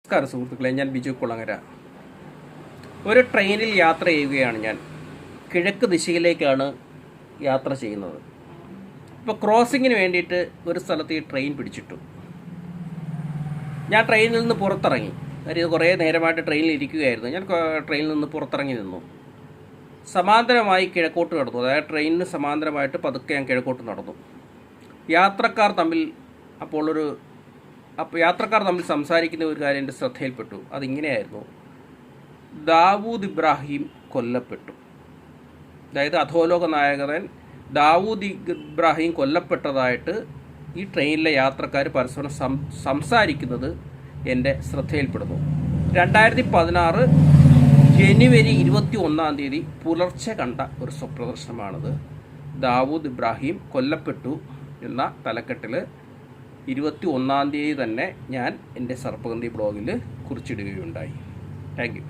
നമസ്കാരം സുഹൃത്തുക്കളെ, ഞാൻ ബിജു കുളങ്ങര. ഒരു ട്രെയിനിൽ യാത്ര ചെയ്യുകയാണ് ഞാൻ. കിഴക്ക് ദിശയിലേക്കാണ് യാത്ര ചെയ്യുന്നത്. ഇപ്പോൾ ക്രോസിങ്ങിന് വേണ്ടിയിട്ട് ഒരു സ്ഥലത്ത് ഈ ട്രെയിൻ പിടിച്ചിട്ടു. ഞാൻ ട്രെയിനിൽ നിന്ന് പുറത്തിറങ്ങി. കാര്യം കുറേ നേരമായിട്ട് ട്രെയിനിൽ ഇരിക്കുകയായിരുന്നു. ഞാൻ ട്രെയിനിൽ നിന്ന് പുറത്തിറങ്ങി നിന്നു. സമാന്തരമായി കിഴക്കോട്ട് നടന്നു. അതായത് ട്രെയിനിന് സമാന്തരമായിട്ട് പതുക്കെ ഞാൻ കിഴക്കോട്ട് നടന്നു. യാത്രക്കാർ തമ്മിൽ സംസാരിക്കുന്ന ഒരു കാര്യം എൻ്റെ ശ്രദ്ധയിൽപ്പെട്ടു. അതിങ്ങനെയായിരുന്നു: ദാവൂദ് ഇബ്രാഹിം കൊല്ലപ്പെട്ടു. അതായത് അധോലോക നായകൻ ദാവൂദ് ഇബ്രാഹിം കൊല്ലപ്പെട്ടതായിട്ട് ഈ ട്രെയിനിലെ യാത്രക്കാർ പരസ്പരം സംസാരിക്കുന്നത് എൻ്റെ ശ്രദ്ധയിൽപ്പെടുന്നു. 2016 ജനുവരി 21 പുലർച്ചെ കണ്ട ഒരു സ്വപ്രദർശനമാണിത്. ദാവൂദ് ഇബ്രാഹിം കൊല്ലപ്പെട്ടു എന്ന തലക്കെട്ടിൽ 21 തന്നെ ഞാൻ എൻ്റെ സർപ്പഗന്ധി ബ്ലോഗിൽ കുറിച്ചിടുകയുണ്ടായി. Thank you.